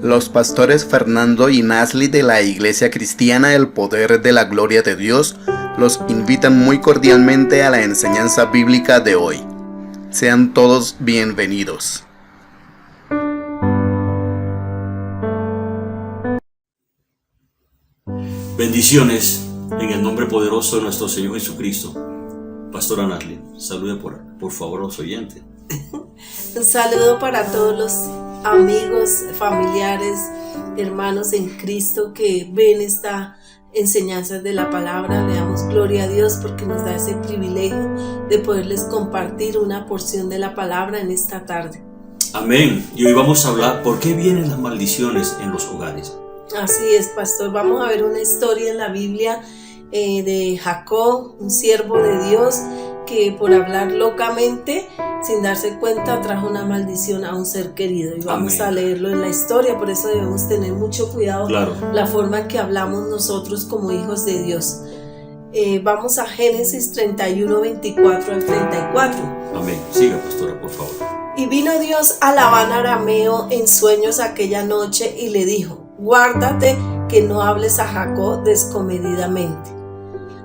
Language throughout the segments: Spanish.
Los pastores Fernando y Nasli de la Iglesia Cristiana El Poder de la Gloria de Dios los invitan muy cordialmente a la enseñanza bíblica de hoy. Sean todos bienvenidos. Bendiciones en el nombre poderoso de nuestro Señor Jesucristo. Pastora Nasli, salude por favor a los oyentes. Un saludo para todos los amigos, familiares, hermanos en Cristo que ven esta enseñanza de la palabra. Le damos gloria a Dios porque nos da ese privilegio de poderles compartir una porción de la palabra en esta tarde. Amén. Y hoy vamos a hablar por qué vienen las maldiciones en los hogares. Así es, pastor. Vamos a ver una historia en la Biblia de Jacob, un siervo de Dios que por hablar locamente, sin darse cuenta, trajo una maldición a un ser querido. Y vamos a leerlo en la historia, por eso debemos tener mucho cuidado la forma que hablamos nosotros como hijos de Dios. Vamos a Génesis 31, 24 al 34. Amén. Siga, pastora, por favor. Y vino Dios a Labán arameo en sueños aquella noche y le dijo: guárdate que no hables a Jacob descomedidamente.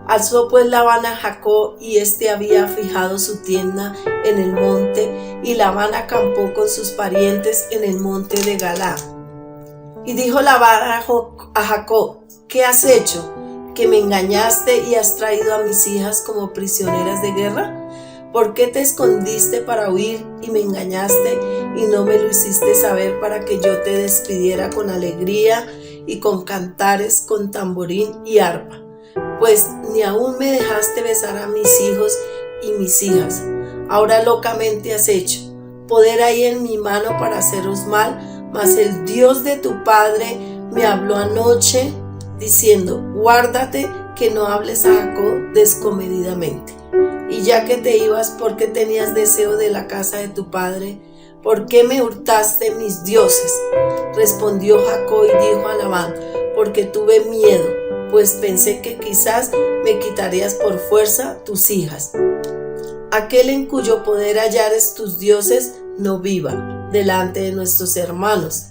Alzó pues Labán a Jacob, y éste había fijado su tienda en el monte, y Labán acampó con sus parientes en el monte de Galaad. Y dijo Labán a Jacob: ¿qué has hecho? ¿Que me engañaste y has traído a mis hijas como prisioneras de guerra? ¿Por qué te escondiste para huir y me engañaste y no me lo hiciste saber para que yo te despidiera con alegría y con cantares, con tamborín y arpa? Pues ni aún me dejaste besar a mis hijos y mis hijas. Ahora locamente has hecho. Poder hay en mi mano para haceros mal, mas el Dios de tu padre me habló anoche diciendo: guárdate que no hables a Jacob descomedidamente. Y ya que te ibas, ¿por qué tenías deseo de la casa de tu padre? ¿Por qué me hurtaste mis dioses? Respondió Jacob y dijo a Labán: porque tuve miedo, pues pensé que quizás me quitarías por fuerza tus hijas. Aquel en cuyo poder hallares tus dioses no viva delante de nuestros hermanos.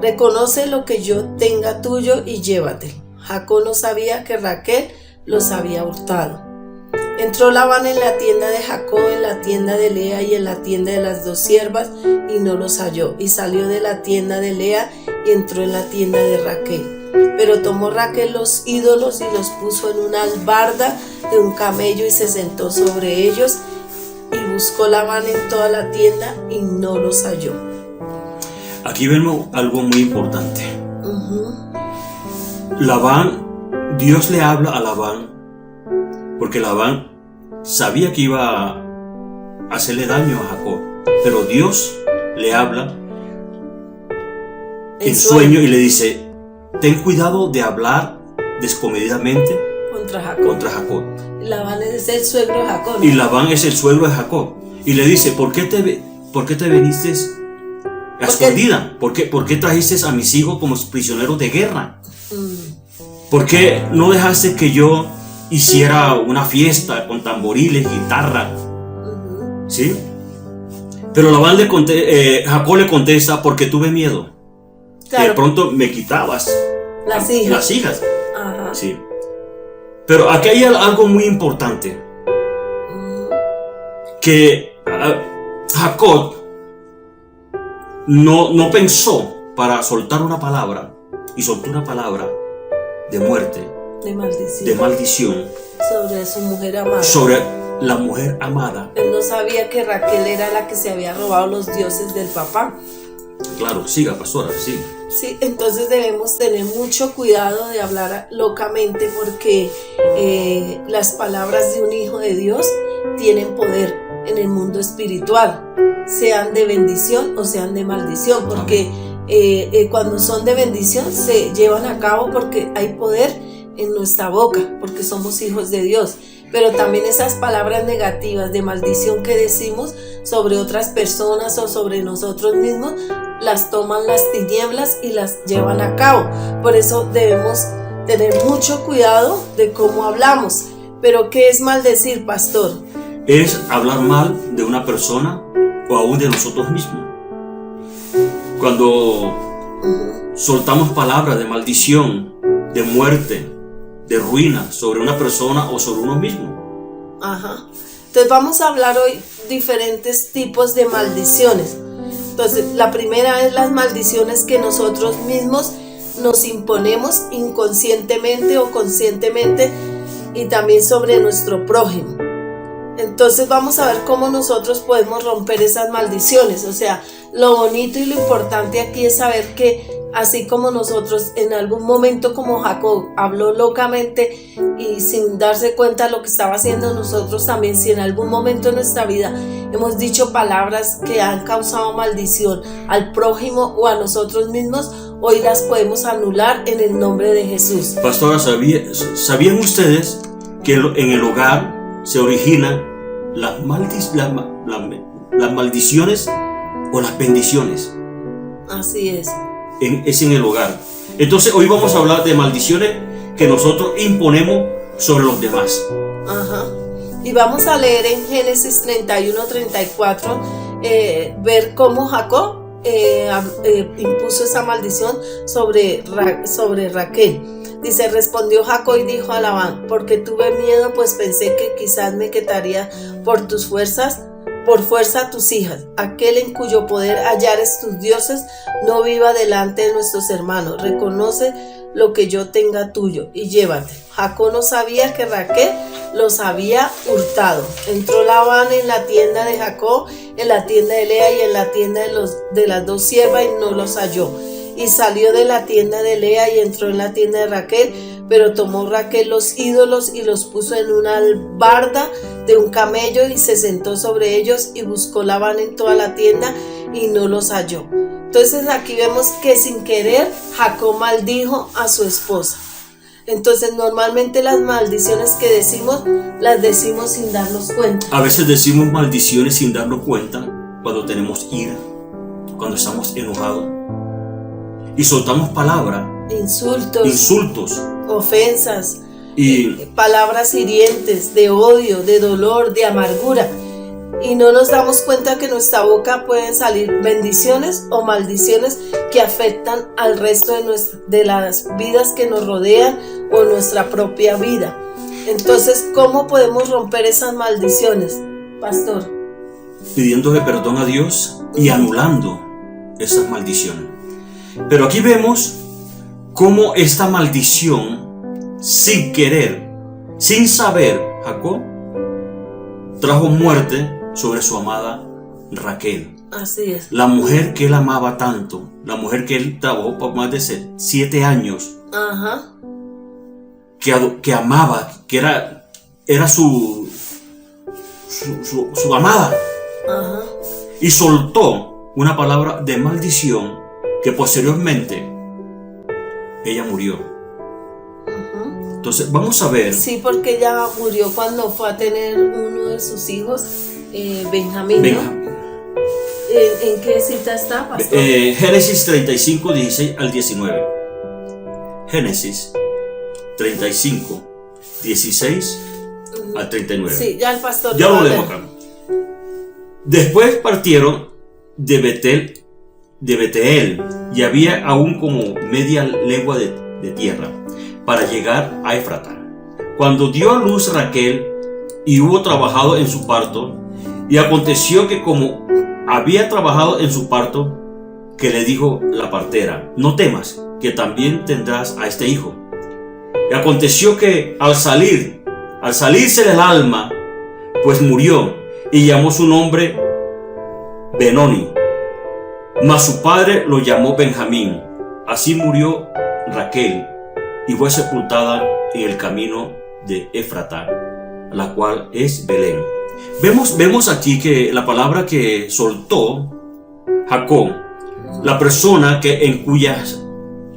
Reconoce lo que yo tenga tuyo y llévatelo. Jacob no sabía que Raquel los había hurtado. Entró Labán en la tienda de Jacob, en la tienda de Lea y en la tienda de las dos siervas, y no los halló. Y salió de la tienda de Lea y entró en la tienda de Raquel. Pero tomó Raquel los ídolos y los puso en una albarda de un camello y se sentó sobre ellos. Y buscó Labán en toda la tienda y no los halló. Aquí vemos algo muy importante. Labán, Dios le habla a Labán porque Labán sabía que iba a hacerle daño a Jacob, pero Dios le habla en sueño y le dice: ten cuidado de hablar descomedidamente contra Jacob. Labán es el suegro de Jacob, ¿no? Y Labán es el suegro de Jacob. Y le dice: ¿por qué te viniste a escondida? ¿Por qué trajiste a mis hijos como prisioneros de guerra? ¿Por qué no dejaste que yo hiciera una fiesta con tamboriles, guitarra? ¿Sí? Pero Jacob le contesta: porque tuve miedo. Claro. Que de pronto me quitabas las hijas. Ajá. Sí. Pero aquí hay algo muy importante. Que Jacob no pensó para soltar una palabra, y soltó una palabra de muerte, de maldición sobre su mujer amada, sobre la mujer amada. Él no sabía que Raquel era la que se había robado los dioses del papá. Claro, siga, pastora, siga. Sí, entonces debemos tener mucho cuidado de hablar locamente, porque las palabras de un hijo de Dios tienen poder en el mundo espiritual, sean de bendición o sean de maldición, porque cuando son de bendición se llevan a cabo porque hay poder en nuestra boca, porque somos hijos de Dios. Pero también esas palabras negativas de maldición que decimos sobre otras personas o sobre nosotros mismos, las toman las tinieblas y las llevan a cabo. Por eso debemos tener mucho cuidado de cómo hablamos. Pero ¿qué es maldecir, pastor? Es hablar mal de una persona o aún de nosotros mismos. Cuando soltamos palabras de maldición, de muerte, de ruina sobre una persona o sobre uno mismo. Ajá. Entonces vamos a hablar hoy diferentes tipos de maldiciones. Entonces, la primera es las maldiciones que nosotros mismos nos imponemos inconscientemente o conscientemente, y también sobre nuestro prójimo. Entonces vamos a ver cómo nosotros podemos romper esas maldiciones. O sea, lo bonito y lo importante aquí es saber que así como nosotros en algún momento, como Jacob habló locamente y sin darse cuenta de lo que estaba haciendo, nosotros también, si en algún momento de nuestra vida hemos dicho palabras que han causado maldición al prójimo o a nosotros mismos, hoy las podemos anular en el nombre de Jesús. Pastora, ¿sabían ustedes que en el hogar se originan las maldiciones o las bendiciones? Así es. Es en el hogar. Entonces hoy vamos a hablar de maldiciones que nosotros imponemos sobre los demás. Ajá. Y vamos a leer en Génesis 31-34, ver cómo Jacob impuso esa maldición sobre Raquel. Dice: respondió Jacob y dijo a Labán: porque tuve miedo, pues pensé que quizás me quitaría por fuerza tus hijas. Aquel en cuyo poder hallares tus dioses no viva delante de nuestros hermanos. Reconoce lo que yo tenga tuyo y llévate. Jacob no sabía que Raquel los había hurtado. Entró Labán en la tienda de Jacob, en la tienda de Lea y en la tienda de las dos siervas, y no los halló. Y salió de la tienda de Lea y entró en la tienda de Raquel, pero tomó Raquel los ídolos y los puso en una albarda de un camello y se sentó sobre ellos, y buscó Labán en toda la tienda y no los halló. Entonces aquí vemos que sin querer Jacob maldijo a su esposa. Entonces normalmente las maldiciones que decimos, las decimos sin darnos cuenta. A veces decimos maldiciones sin darnos cuenta cuando tenemos ira, cuando estamos enojados, y soltamos palabras, insultos, ofensas, y palabras hirientes, de odio, de dolor, de amargura, y no nos damos cuenta que en nuestra boca pueden salir bendiciones o maldiciones que afectan al resto de las vidas que nos rodean o nuestra propia vida. Entonces, ¿cómo podemos romper esas maldiciones, pastor? pidiéndole perdón a Dios y anulando esas maldiciones. Pero aquí vemos cómo esta maldición, sin querer, sin saber, Jacob trajo muerte sobre su amada Raquel. Así es. La mujer que él amaba tanto, la mujer que él trabajó por más de 7 años, Ajá. que amaba, que era su amada. Ajá. Y soltó una palabra de maldición que posteriormente ella murió. Entonces vamos a ver. Sí, porque ella murió cuando fue a tener uno de sus hijos, Benjamín, ¿no? ¿En qué cita está, pastor? Génesis 35, 16 al 19. Génesis 35, 16 al 39. Sí, ya el pastor ya lo leemos acá. Después partieron de Betel, y había aún como media legua de tierra para llegar a Efrata. Cuando dio a luz Raquel y hubo trabajado en su parto, y aconteció que como había trabajado en su parto, que le dijo la partera: no temas, que también tendrás a este hijo. Y aconteció que al salirse del alma, pues murió, y llamó su nombre Benoni, mas su padre lo llamó Benjamín. Así murió Raquel y fue sepultada en el camino de Efrata, la cual es Belén. Vemos aquí que la palabra que soltó Jacob, la persona que en cuya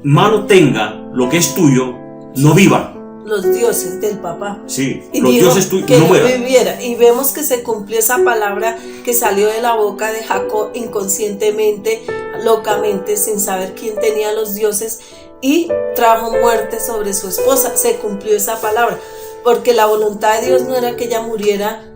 mano tenga lo que es tuyo, no viva. Los dioses del papá. Sí, y los dioses tuyos no mueran. Viviera. Y vemos que se cumplió esa palabra que salió de la boca de Jacob inconscientemente, locamente, sin saber quién tenía los dioses, y trajo muerte sobre su esposa. Se cumplió esa palabra, porque la voluntad de Dios no era que ella muriera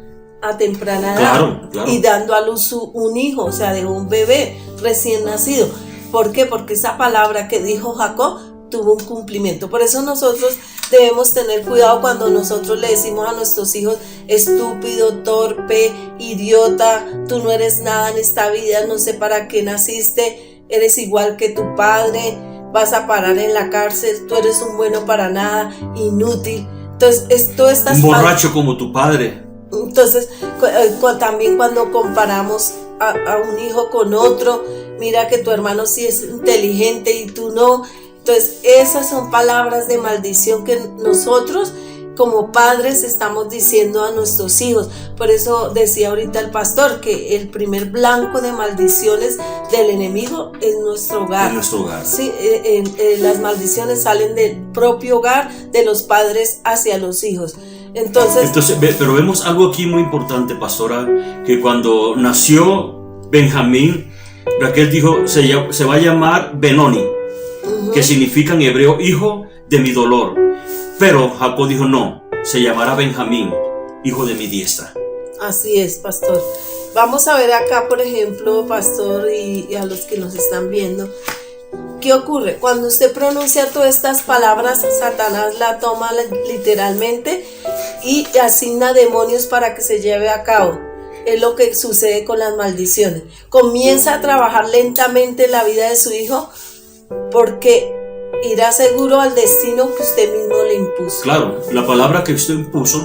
a temprana edad, claro. y dando a luz un hijo, o sea, de un bebé recién nacido. ¿Por qué? Porque esa palabra que dijo Jacob tuvo un cumplimiento. Por eso nosotros debemos tener cuidado cuando nosotros le decimos a nuestros hijos: estúpido, torpe, idiota, tú no eres nada en esta vida, no sé para qué naciste, eres igual que tu padre, vas a parar en la cárcel, tú eres un bueno para nada, inútil. Entonces, todas estas un borracho como tu padre. Entonces, también cuando comparamos a un hijo con otro, mira que tu hermano sí es inteligente y tú no. Entonces, esas son palabras de maldición que nosotros como padres estamos diciendo a nuestros hijos. Por eso decía ahorita el pastor que el primer blanco de maldiciones del enemigo es nuestro hogar. En nuestro hogar. Sí, las maldiciones salen del propio hogar, de los padres hacia los hijos. Entonces, pero vemos algo aquí muy importante, pastora, que cuando nació Benjamín, Raquel dijo: se va a llamar Benoni, que significa en hebreo hijo de mi dolor. Pero Jacob dijo: no, se llamará Benjamín, hijo de mi diestra. Así es, pastor. Vamos a ver acá, por ejemplo, pastor, y a los que nos están viendo, ¿qué ocurre? Cuando usted pronuncia todas estas palabras, Satanás la toma literalmente y asigna demonios para que se lleve a cabo. Es lo que sucede con las maldiciones. Comienza a trabajar lentamente en la vida de su hijo, porque irá seguro al destino que usted mismo le impuso. Claro, la palabra que usted impuso,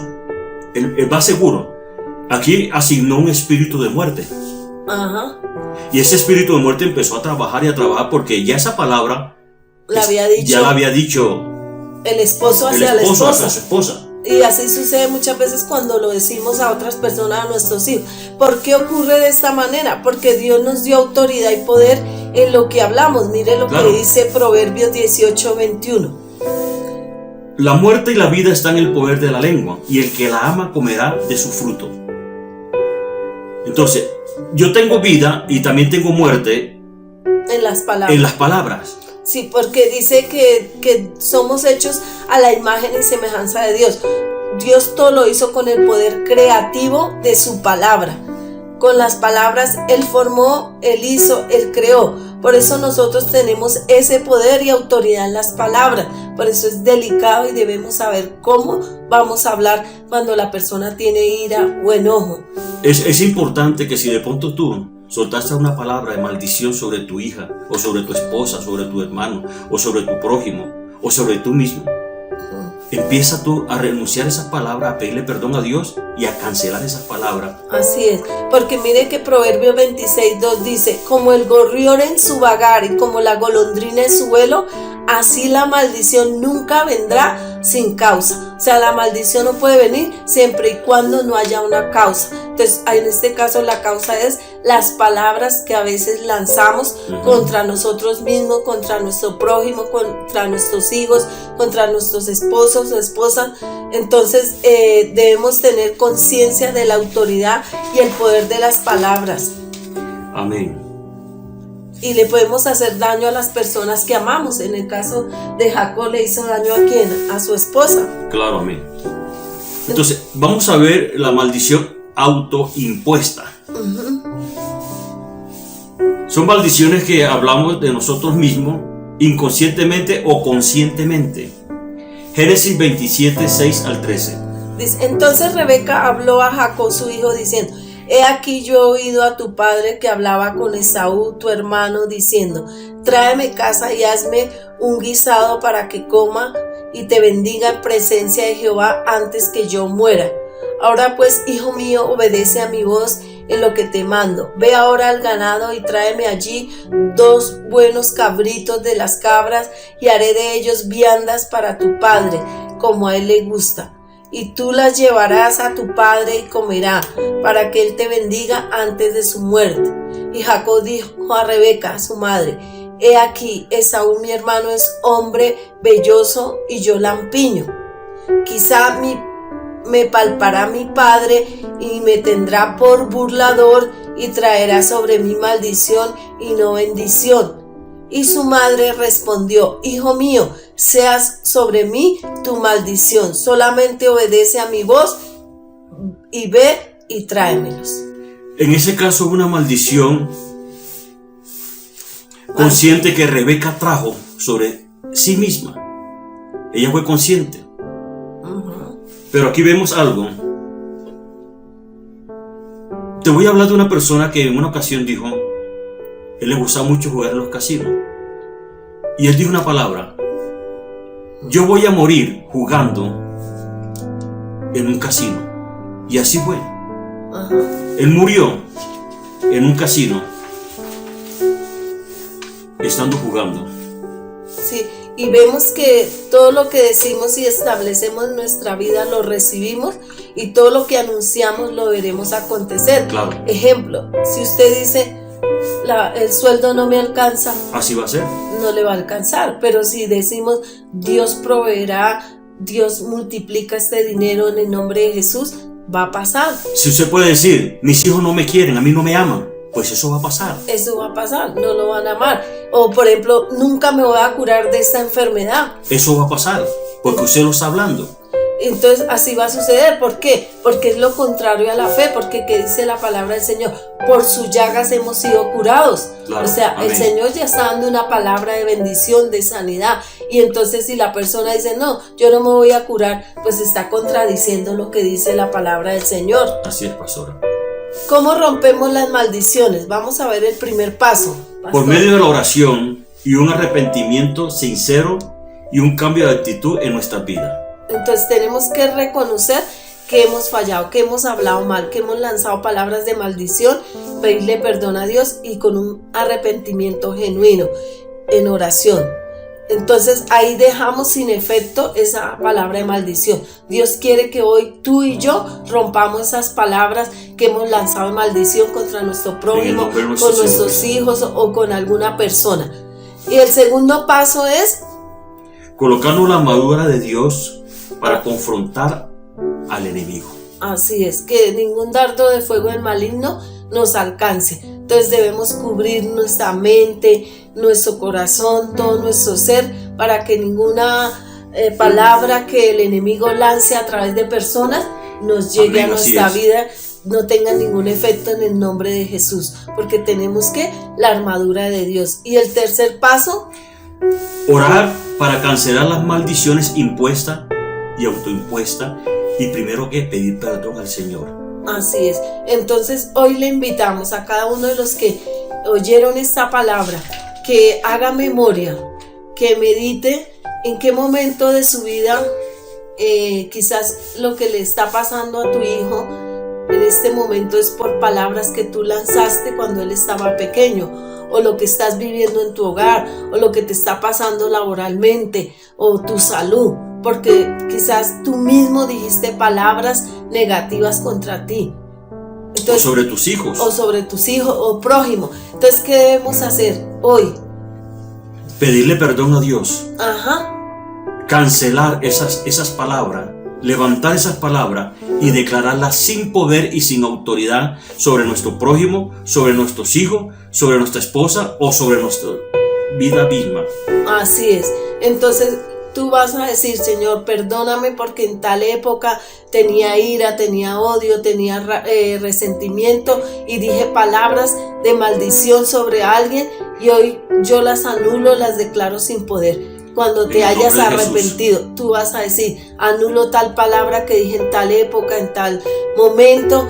él va seguro. Aquí asignó un espíritu de muerte. Ajá. Y ese espíritu de muerte empezó a trabajar porque ya esa palabra ya la había dicho el esposo hacia la hacia esposa. su esposa. Y así sucede muchas veces cuando lo decimos a otras personas, a nuestros hijos. ¿Por qué ocurre de esta manera? Porque Dios nos dio autoridad y poder en lo que hablamos. Mire lo que dice Proverbios 18:21. La muerte y la vida están en el poder de la lengua, y el que la ama comerá de su fruto. Entonces, yo tengo vida y también tengo muerte en las palabras. Sí, porque dice que somos hechos a la imagen y semejanza de Dios. Dios todo lo hizo con el poder creativo de su palabra. Con las palabras Él formó, Él hizo, Él creó. Por eso nosotros tenemos ese poder y autoridad en las palabras. Por eso es delicado y debemos saber cómo vamos a hablar cuando la persona tiene ira o enojo. Es importante que si de pronto tú soltaste una palabra de maldición sobre tu hija, o sobre tu esposa, sobre tu hermano, o sobre tu prójimo, o sobre tú mismo, empieza tú a renunciar a esas palabras, a pedirle perdón a Dios y a cancelar esas palabras. Así es, porque mire que Proverbios 26:2 dice: como el gorrión en su vagar y como la golondrina en su vuelo, así la maldición nunca vendrá sin causa. O sea, la maldición no puede venir siempre y cuando no haya una causa. Entonces, en este caso la causa es las palabras que a veces lanzamos contra nosotros mismos, contra nuestro prójimo, contra nuestros hijos, contra nuestros esposos o esposas. Entonces debemos tener conciencia de la autoridad y el poder de las palabras. Amén. Y le podemos hacer daño a las personas que amamos. En el caso de Jacob, ¿le hizo daño a quién? A su esposa. Claro, amén. Entonces, vamos a ver la maldición autoimpuesta. Son maldiciones que hablamos de nosotros mismos, inconscientemente o conscientemente. Génesis 27, 6 al 13. Dice: entonces Rebeca habló a Jacob su hijo diciendo: he aquí yo he oído a tu padre que hablaba con Esaú tu hermano diciendo: tráeme caza y hazme un guisado para que coma y te bendiga en presencia de Jehová antes que yo muera. Ahora pues, hijo mío, obedece a mi voz en lo que te mando. Ve ahora al ganado y tráeme allí 2 buenos cabritos de las cabras y haré de ellos viandas para tu padre, como a él le gusta. Y tú las llevarás a tu padre y comerá, para que él te bendiga antes de su muerte. Y Jacob dijo a Rebeca, su madre: he aquí, Esaú mi hermano es hombre velloso y yo lampiño. Quizá me palpará mi padre y me tendrá por burlador y traerá sobre mí maldición y no bendición. Y su madre respondió: hijo mío, seas sobre mí tu maldición, solamente obedece a mi voz y ve y tráemelos. En ese caso, una maldición consciente que Rebeca trajo sobre sí misma. Ella fue consciente. Pero aquí vemos algo. Te voy a hablar de una persona que en una ocasión dijo, él le gustaba mucho jugar en los casinos. Y él dijo una palabra: yo voy a morir jugando en un casino. Y así fue. Él murió en un casino estando jugando. Sí, y vemos que todo lo que decimos y establecemos en nuestra vida lo recibimos, y todo lo que anunciamos lo veremos acontecer. Claro. Ejemplo, si usted dice, el sueldo no me alcanza, Así va a ser. no le va a alcanzar. Pero si decimos, Dios proveerá, Dios multiplica este dinero en el nombre de Jesús, va a pasar. Si usted puede decir, mis hijos no me quieren, a mí no me aman, pues eso va a pasar. Eso va a pasar, no lo van a amar. O por ejemplo, nunca me voy a curar de esta enfermedad. Eso va a pasar, porque usted lo está hablando. Entonces así va a suceder. ¿Por qué? Porque es lo contrario a la fe. Porque ¿qué dice la palabra del Señor? Por sus llagas hemos sido curados. Claro, o sea, amén. El Señor ya está dando una palabra de bendición, de sanidad. Y entonces si la persona dice, no, yo no me voy a curar, pues está contradiciendo lo que dice la palabra del Señor. Así es, pastora. ¿Cómo rompemos las maldiciones? Vamos a ver el primer paso, pastor. Por medio de la oración y un arrepentimiento sincero y un cambio de actitud en nuestras vidas. Entonces tenemos que reconocer que hemos fallado, que hemos hablado mal, que hemos lanzado palabras de maldición, pedirle perdón a Dios y con un arrepentimiento genuino en oración. Entonces ahí dejamos sin efecto esa palabra de maldición. Dios quiere que hoy tú y yo rompamos esas palabras que hemos lanzado de maldición contra nuestro prójimo, con nuestros hijos o con alguna persona. Y el segundo paso es colocarnos la armadura de Dios para confrontar al enemigo. Así es, que ningún dardo de fuego del maligno nos alcance. Entonces debemos cubrir nuestra mente, nuestro corazón, todo nuestro ser, para que ninguna palabra que el enemigo lance a través de personas nos llegue a nuestra vida, no tenga ningún efecto en el nombre de Jesús, porque tenemos la armadura de Dios. Y el tercer paso, orar para cancelar las maldiciones impuestas y autoimpuestas, y primero que pedir perdón al Señor. Así es. Entonces hoy le invitamos a cada uno de los que oyeron esta palabra que haga memoria, que medite en qué momento de su vida quizás lo que le está pasando a tu hijo en este momento es por palabras que tú lanzaste cuando él estaba pequeño, o lo que estás viviendo en tu hogar, o lo que te está pasando laboralmente, o tu salud, porque quizás tú mismo dijiste palabras negativas contra ti. Entonces, o sobre tus hijos. O sobre tus hijos o prójimo. Entonces, ¿qué debemos hacer hoy? Pedirle perdón a Dios. Ajá. Cancelar esas palabras, levantar esas palabras y declararlas sin poder y sin autoridad sobre nuestro prójimo, sobre nuestros hijos, sobre nuestra esposa o sobre nuestra vida misma. Así es. Entonces tú vas a decir, Señor, perdóname porque en tal época tenía ira, tenía odio, tenía resentimiento y dije palabras de maldición sobre alguien, y hoy yo las anulo, las declaro sin poder. Cuando te hayas arrepentido, tú vas a decir, anulo tal palabra que dije en tal época, en tal momento,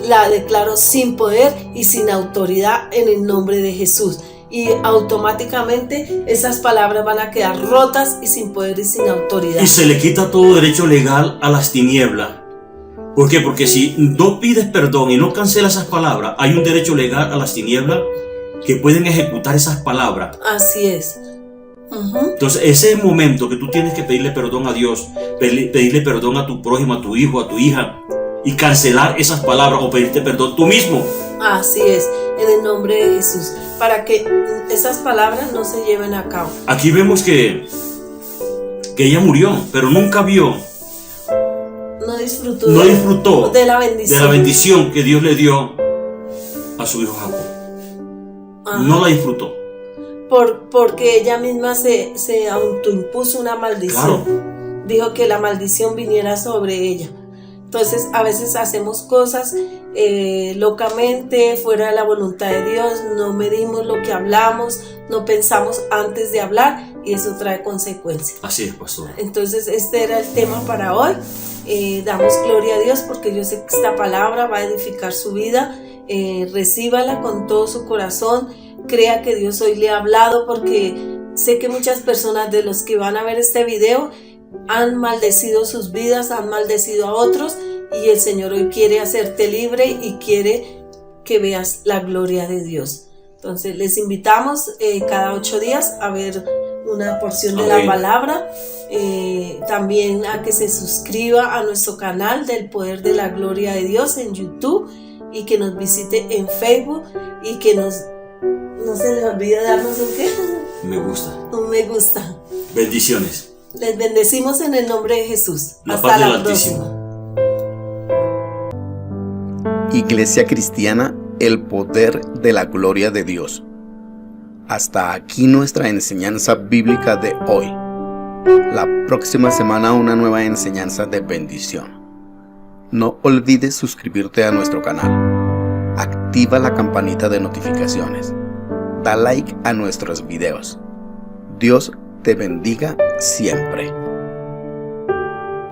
la declaro sin poder y sin autoridad en el nombre de Jesús. Y automáticamente esas palabras van a quedar rotas y sin poder y sin autoridad. Y se le quita todo derecho legal a las tinieblas. ¿Por qué? Porque si no pides perdón y no cancelas esas palabras, hay un derecho legal a las tinieblas que pueden ejecutar esas palabras. Así es. Entonces ese es el momento que tú tienes que pedirle perdón a Dios, pedirle perdón a tu prójimo, a tu hijo, a tu hija, y cancelar esas palabras o pedirte perdón tú mismo. Así es, en el nombre de Jesús, para que esas palabras no se lleven a cabo. Aquí vemos que ella murió, pero nunca vio, no disfrutó de la bendición que Dios le dio a su hijo Jacob. Ajá. No la disfrutó. Porque ella misma se autoimpuso una maldición. Claro. Dijo que la maldición viniera sobre ella. Entonces a veces hacemos cosas locamente, fuera de la voluntad de Dios, no medimos lo que hablamos, no pensamos antes de hablar y eso trae consecuencias. Así es, pastor. Entonces este era el tema para hoy. Damos gloria a Dios porque yo sé que esta palabra va a edificar su vida. Recíbala con todo su corazón, crea que Dios hoy le ha hablado, porque sé que muchas personas de los que van a ver este video han maldecido sus vidas, han maldecido a otros, y el Señor hoy quiere hacerte libre y quiere que veas la gloria de Dios. Entonces les invitamos cada 8 días a ver una porción de la palabra, también a que se suscriba a nuestro canal del Poder de la Gloria de Dios en YouTube, y que nos visite en Facebook, y que no se le olvide darnos Me gusta. un me gusta. Bendiciones. Les bendecimos en el nombre de Jesús. La paz del Altísimo. Iglesia Cristiana, el poder de la gloria de Dios. Hasta aquí nuestra enseñanza bíblica de hoy. La próxima semana una nueva enseñanza de bendición. No olvides suscribirte a nuestro canal. Activa la campanita de notificaciones. Da like a nuestros videos. Dios te bendiga siempre.